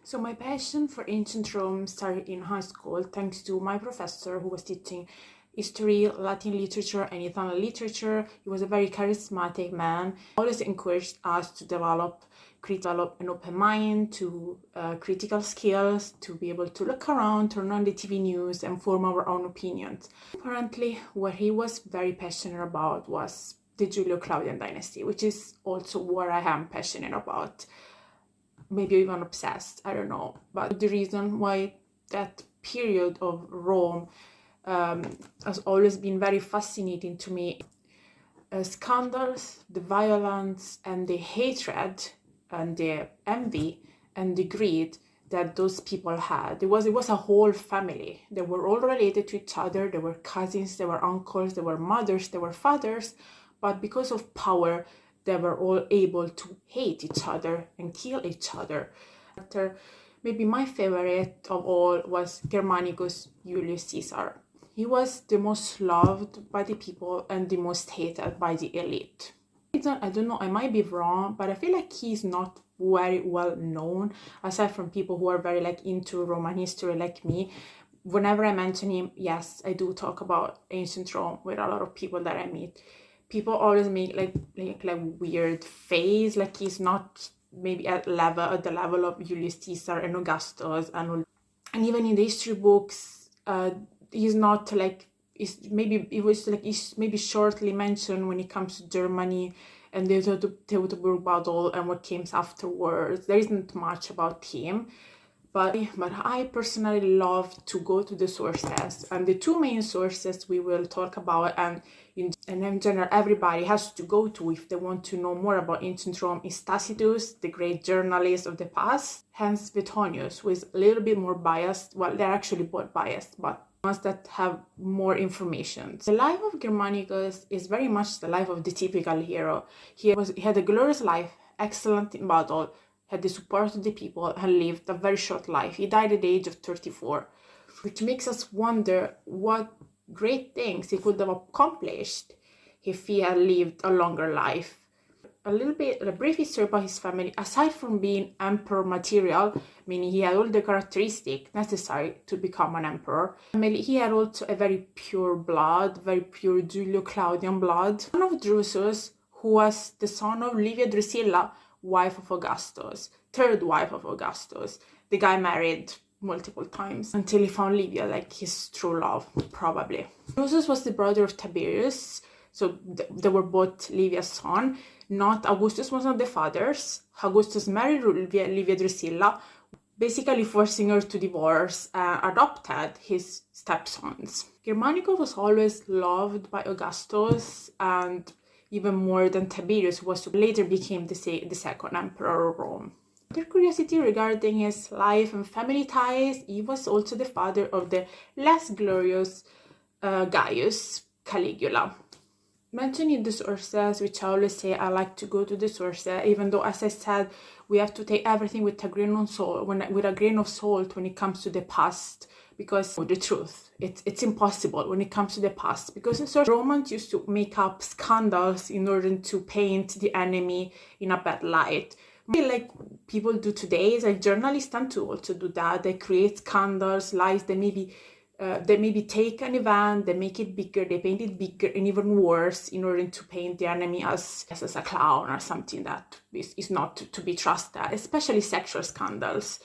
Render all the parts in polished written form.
So my passion for ancient Rome started in high school thanks to my professor who was teaching history, Latin literature, and Italian literature. He was a very charismatic man. He always encouraged us to develop an open mind, to critical skills, to be able to look around, turn on the TV news, and form our own opinions. Apparently, what he was very passionate about was the Julio-Claudian dynasty, which is also what I am passionate about. Maybe even obsessed, I don't know. But the reason why that period of Rome has always been very fascinating to me. Scandals, the violence, and the hatred, and the envy, and the greed that those people had. It was a whole family. They were all related to each other. They were cousins, they were uncles, they were mothers, they were fathers. But because of power, they were all able to hate each other and kill each other. Maybe my favorite of all was Germanicus Julius Caesar. He was the most loved by the people and the most hated by the elite. I don't know, I might be wrong, but I feel like he's not very well known, aside from people who are very into Roman history like me. Whenever I mention him, yes, I do talk about ancient Rome with a lot of people that I meet. People always make like weird face, like he's not maybe at the level of Julius Caesar and Augustus, and even in the history books, he's not he's maybe shortly mentioned when it comes to Germany and the Teutoburg battle and what came afterwards. There isn't much about him. But I personally love to go to the sources, and the two main sources we will talk about and in general everybody has to go to if they want to know more about ancient Rome is Tacitus, the great journalist of the past, hence Suetonius, who is a little bit more biased. Well, they're actually both biased, but ones that have more information. The life of Germanicus is very much the life of the typical hero. He had a glorious life, excellent in battle, had the support of the people, and lived a very short life. He died at the age of 34, which makes us wonder what great things he could have accomplished if he had lived a longer life. A brief history about his family. Aside from being emperor material, meaning he had all the characteristics necessary to become an emperor, he had also a very pure blood, very pure Julio-Claudian blood. Son of Drusus, who was the son of Livia Drusilla, wife of Augustus, third wife of Augustus. The guy married multiple times until he found Livia, like his true love, probably. Drusus was the brother of Tiberius, so they were both Livia's son. Augustus was not the fathers. Augustus married Livia Drusilla, basically forcing her to divorce and adopted his stepsons. Germanicus was always loved by Augustus, and even more than Tiberius, who later became the second emperor of Rome. Other curiosity regarding his life and family ties, he was also the father of the less glorious Gaius Caligula. Mentioning the sources, which I always say I like to go to the sources, even though, as I said, we have to take everything with a grain of salt when it comes to the past, because the truth, it's impossible when it comes to the past, because the Romans used to make up scandals in order to paint the enemy in a bad light. Like people do today, like journalists tend to also do that. They create scandals, lies. They maybe take an event, they make it bigger, they paint it bigger and even worse in order to paint the enemy as a clown or something that is not to be trusted, especially sexual scandals.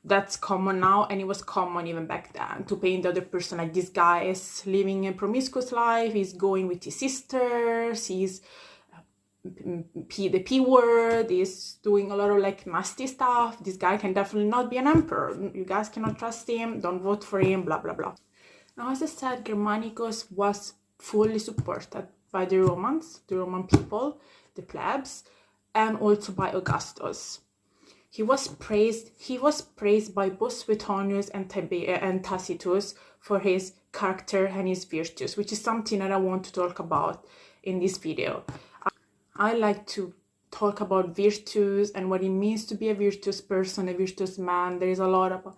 That's common now, and it was common even back then, to paint the other person like this guy is living a promiscuous life, he's going with his sisters, he's the P word, is doing a lot of nasty stuff. This guy can definitely not be an emperor. You guys cannot trust him, don't vote for him, blah blah blah. Now, as I said, Germanicus was fully supported by the Romans, the Roman people, the plebs, and also by Augustus. He was praised by both Suetonius and Tacitus for his character and his virtues, which is something that I want to talk about in this video. I like to talk about virtues and what it means to be a virtuous person, a virtuous man. There is a lot of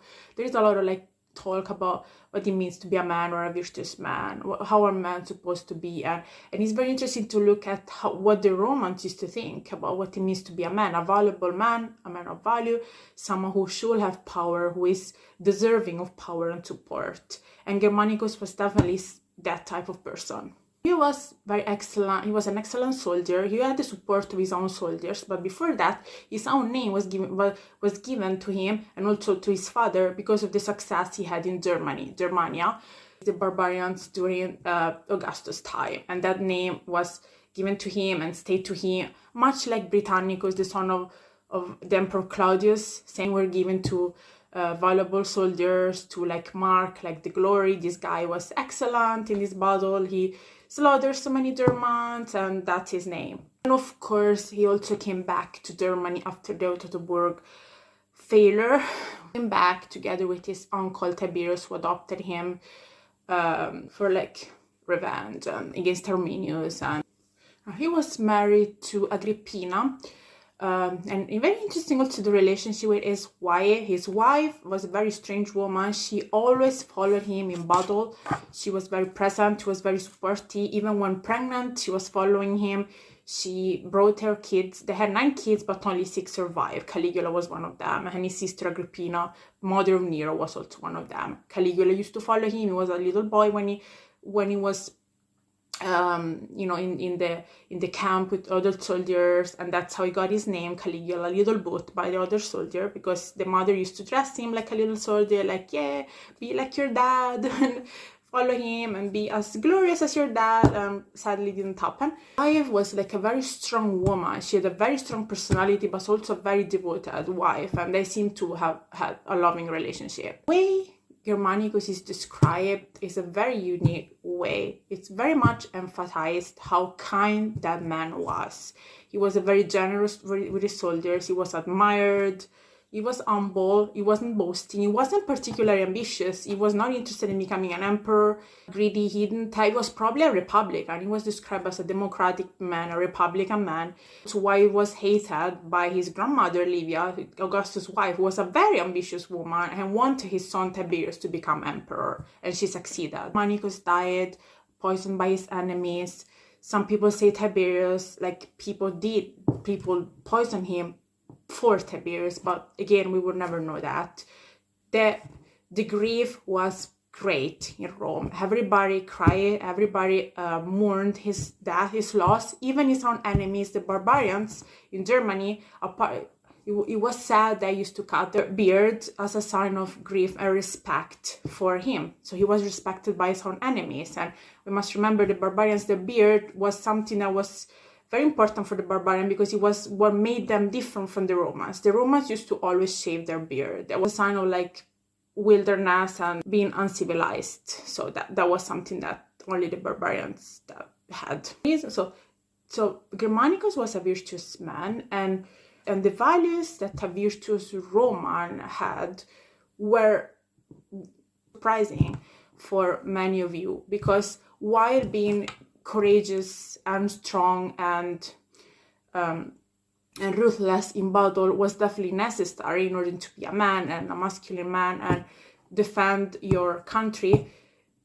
talk about what it means to be a man or a virtuous man, how are men supposed to be, and it's very interesting to look at what the Romans used to think about what it means to be a man, a valuable man, a man of value, someone who should have power, who is deserving of power and support. And Germanicus was definitely that type of person. He was very excellent. He was an excellent soldier. He had the support of his own soldiers, but before that, his own name was given to him and also to his father because of the success he had in Germania, the barbarians during Augustus' time, and that name was given to him and stayed to him, much like Britannicus, the son of the Emperor Claudius. Same were given to valuable soldiers to like mark like the glory. This guy was excellent in this battle. He slaughtered so many Germans, and that's his name. And of course, he also came back to Germany after the Teutoburg failure. Came back together with his uncle Tiberius, who adopted him for like revenge against Arminius. And he was married to Agrippina. And very interesting also the relationship with his wife. His wife was a very strange woman. She always followed him in battle. She was very present. She was very supportive. Even when pregnant, she was following him. She brought her kids. They had 9 kids, but only 6 survived. Caligula was one of them. And his sister Agrippina, mother of Nero, was also one of them. Caligula used to follow him. He was a little boy when he was in the camp with other soldiers, and that's how he got his name Caligula, a little bit by the other soldier, because the mother used to dress him like a little soldier, like, yeah, be like your dad and follow him and be as glorious as your dad. Sadly didn't happen. Wife was like a very strong woman. She had a very strong personality, but also a very devoted wife, and they seem to have had a loving relationship. Germanicus is described is a very unique way. It's very much emphasized how kind that man was. He was a very generous with his soldiers. He was admired. He was humble. He wasn't boasting. He wasn't particularly ambitious. He was not interested in becoming an emperor. Greedy. He was probably a republican. He was described as a democratic man, a republican man. That's why he was hated by his grandmother Livia, Augustus' wife, who was a very ambitious woman and wanted his son Tiberius to become emperor, and she succeeded. Germanicus died poisoned by his enemies. Some people say Tiberius, like people poisoned him for Tiberius, but again, we would never know that. The grief was great in Rome. Everybody cried, everybody mourned his death, his loss, even his own enemies, the barbarians in Germany. It was sad they used to cut their beards as a sign of grief and respect for him. So he was respected by his own enemies. And we must remember the barbarians, the beard was something that was very important for the barbarian, because it was what made them different from the Romans. The Romans used to always shave their beard. That was a sign of like wilderness and being uncivilized. So that was something that only the barbarians had. So Germanicus was a virtuous man, and the values that a virtuous Roman had were surprising for many of you, because while being courageous and strong and ruthless in battle was definitely necessary in order to be a man and a masculine man and defend your country,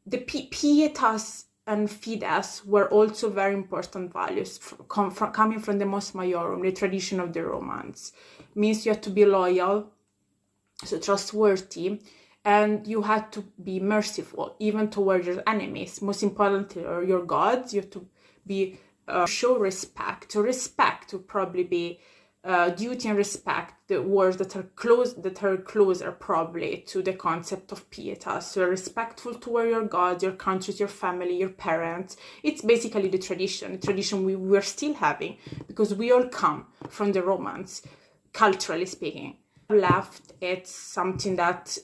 the pietas and fides were also very important values coming from the mos maiorum, the tradition of the Romans. It means you had to be loyal, so trustworthy, and you had to be merciful even towards your enemies. Most importantly, your gods. You have to be show respect. So respect would probably be duty and respect, the words that are closer probably to the concept of pietas. So respectful toward your gods, your countries, your family, your parents. It's basically the tradition we're still having, because we all come from the Romans, culturally speaking. Left, it's something that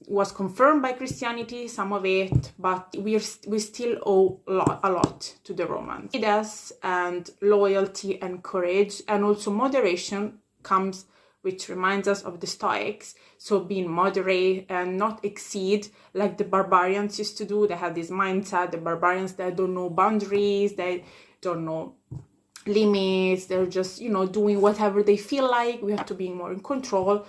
was confirmed by Christianity, some of it, but we still owe a lot to the Romans. Fides and loyalty and courage and also moderation comes, which reminds us of the Stoics. So being moderate and not exceed like the barbarians used to do. They had this mindset, the barbarians, they don't know boundaries, they don't know limits, they're just doing whatever they feel like. We have to be more in control.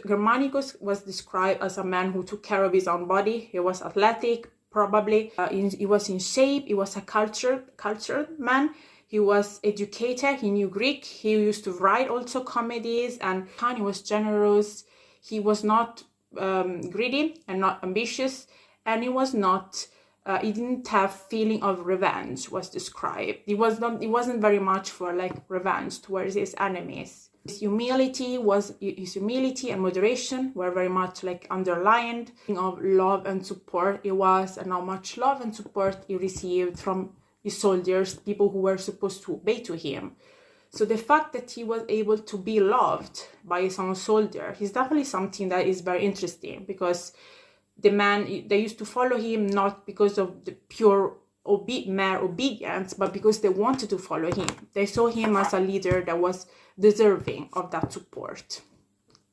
Germanicus was described as a man who took care of his own body. He was athletic, probably. He was in shape. He was a cultured man. He was educated. He knew Greek. He used to write also comedies, and he was generous. He was not greedy and not ambitious, and he was not. He didn't have feeling of revenge. Was described. He wasn't very much for like revenge towards his enemies. His humility and moderation were very much like underlined. Of love and support it was, and how much love and support he received from his soldiers, people who were supposed to obey to him. So the fact that he was able to be loved by his own soldier is definitely something that is very interesting, because the man, they used to follow him not because of the pure mere obedience, but because they wanted to follow him. They saw him as a leader that was deserving of that support.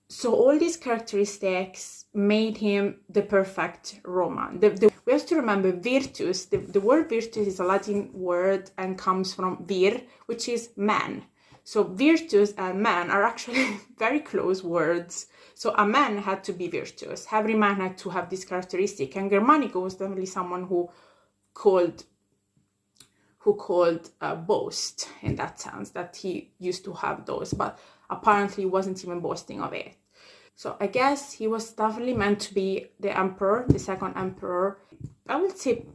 So all these characteristics made him the perfect Roman. We have to remember virtus. The word virtus is a Latin word and comes from vir, which is man. So virtus and man are actually very close words. So a man had to be virtuous. Every man had to have this characteristic. And Germanicus was definitely someone who called boast, in that sense, that he used to have those, but apparently wasn't even boasting of it. So I guess he was definitely meant to be the emperor, the second emperor. I would say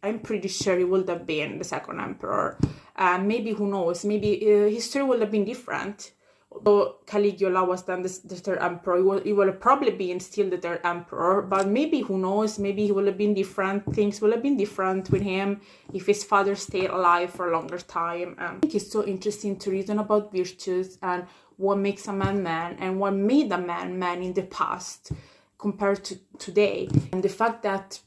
I'm pretty sure he would have been the second emperor. And maybe, who knows, maybe history would have been different. Although Caligula was then the third emperor, he would have probably been still the third emperor, but maybe, who knows, maybe he would have been different. Things would have been different with him if his father stayed alive for a longer time. I think it's so interesting to reason about virtues and what makes a man man and what made a man man in the past compared to today. And the fact that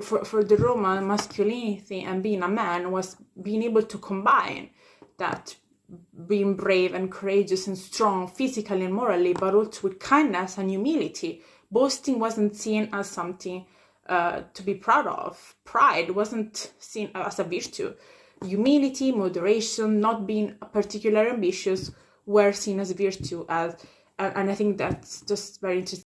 for the Roman, masculinity and being a man was being able to combine that, being brave and courageous and strong physically and morally, but also with kindness and humility. Boasting wasn't seen as something to be proud of. Pride wasn't seen as a virtue. Humility, moderation, not being particularly ambitious were seen as virtue. And I think that's just very interesting.